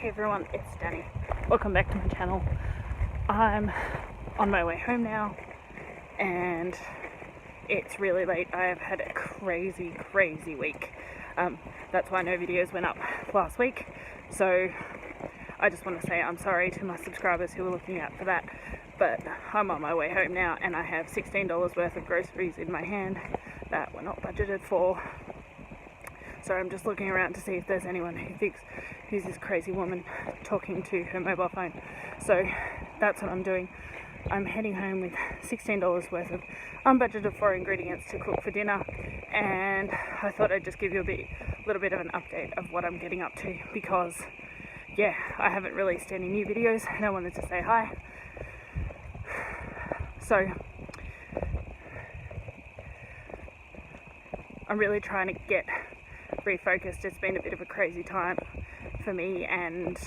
Hey everyone, it's Danny. Welcome back to my channel. I'm on my way home now and it's really late. I have had a crazy week. That's why no videos went up last week. So I just want to say I'm sorry to my subscribers who were looking out for that. But I'm on my way home now and I have $16 worth of groceries in my hand that were not budgeted for. So I'm just looking around to see if there's anyone who thinks who's this crazy woman talking to her mobile phone. So that's what I'm doing. I'm heading home with $16 worth of unbudgeted for ingredients to cook for dinner, and I thought I'd just give you a little bit of an update of what I'm getting up to, because yeah, I haven't released any new videos and I wanted to say hi. So I'm really trying to get refocused. It's been a bit of a crazy time for me and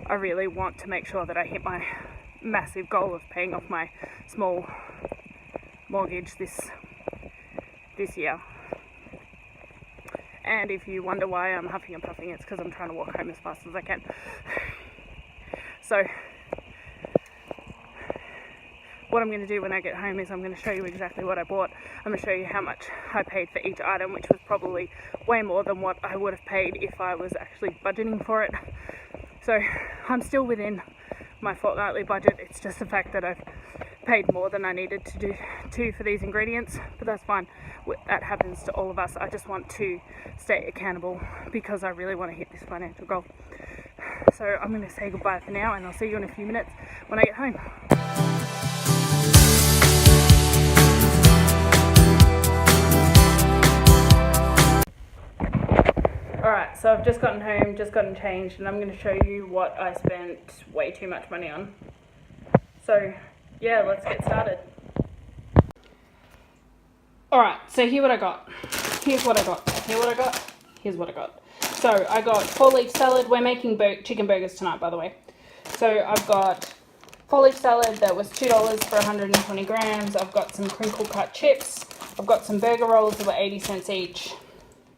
I really want to make sure that I hit my massive goal of paying off my small mortgage this year. And if you wonder why I'm huffing and puffing, it's because I'm trying to walk home as fast as I can. So what I'm going to do when I get home is I'm going to show you exactly what I bought. I'm going to show you how much I paid for each item, which was probably way more than what I would have paid if I was actually budgeting for it. So I'm still within my fortnightly budget. It's just the fact that I've paid more than I needed to for these ingredients, but that's fine. That happens to all of us. I just want to stay accountable because I really want to hit this financial goal. So I'm going to say goodbye for now and I'll see you in a few minutes when I get home. Alright, so I've just gotten home, just gotten changed, and I'm going to show you what I spent way too much money on. So, yeah, let's get started. Alright, so here's what I got. Here's what I got. So, I got 4-leaf salad. We're making chicken burgers tonight, by the way. So, I've got 4-leaf salad that was $2 for 120 grams. I've got some crinkle cut chips. I've got some burger rolls that were 80 cents each.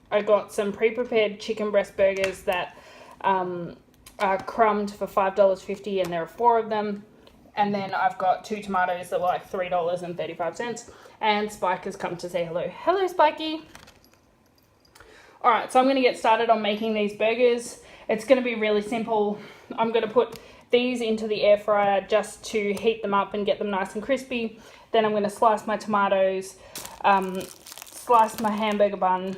I got some pre-prepared chicken breast burgers that are crumbed for $5.50, and there are 4 of them. And then I've got 2 tomatoes that were like $3.35. And Spike has come to say hello. Hello, Spikey. Alright, so I'm going to get started on making these burgers. It's going to be really simple. I'm going to put these into the air fryer just to heat them up and get them nice and crispy. Then I'm going to slice my tomatoes, slice my hamburger bun.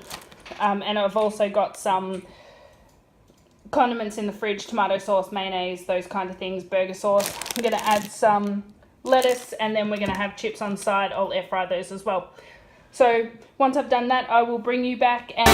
And I've also got some condiments in the fridge, tomato sauce, mayonnaise, those kind of things, burger sauce. I'm going to add some lettuce and then we're going to have chips on the side. I'll air fry those as well. So once I've done that, I will bring you back and...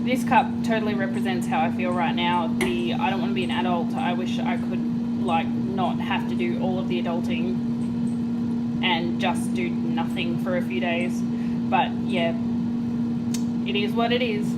This cup totally represents how I feel right now. I don't want to be an adult. I wish I could not have to do all of the adulting and just do nothing for a few days. But yeah, it is what it is.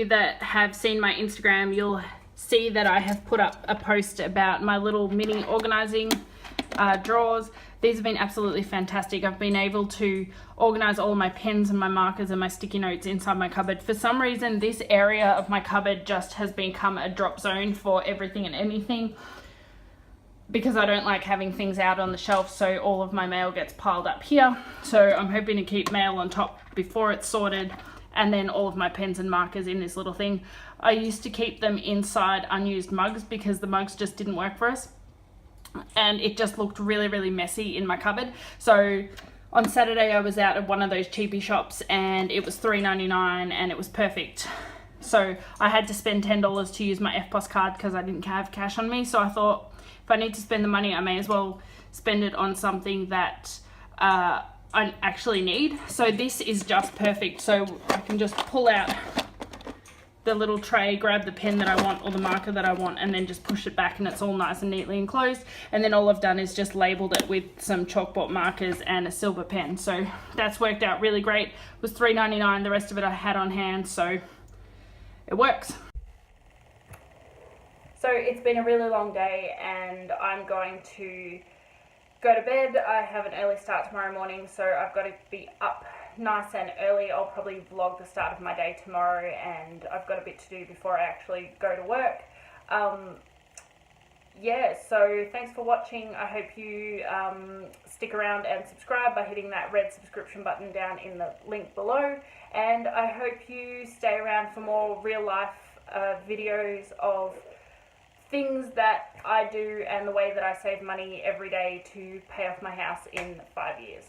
you that have seen my Instagram, you'll see that I have put up a post about my little mini organising drawers. These have been absolutely fantastic. I've been able to organise all of my pens and my markers and my sticky notes inside my cupboard. For some reason, this area of my cupboard just has become a drop zone for everything and anything, because I don't like having things out on the shelf, so all of my mail gets piled up here. So I'm hoping to keep mail on top before it's sorted, and then all of my pens and markers in this little thing. I used to keep them inside unused mugs because the mugs just didn't work for us, and it just looked really, really messy in my cupboard. So on Saturday I was out at one of those cheapy shops and it was $3.99 and it was perfect. So I had to spend $10 to use my EFTPOS card because I didn't have cash on me. So I thought, if I need to spend the money, I may as well spend it on something that I actually need. So this is just perfect. So I can just pull out the little tray, grab the pen that I want or the marker that I want, and then just push it back and it's all nice and neatly enclosed. And then all I've done is just labeled it with some chalkboard markers and a silver pen. So that's worked out really great. It was $3.99. The rest of it I had on hand, so it works. So it's been a really long day and I'm going to go to bed. I have an early start tomorrow morning, so I've got to be up nice and early. I'll probably vlog the start of my day tomorrow, and I've got a bit to do before I actually go to work. Yeah, so thanks for watching. I hope you stick around and subscribe by hitting that red subscription button down in the link below, and I hope you stay around for more real life videos of things that I do and the way that I save money every day to pay off my house in 5 years.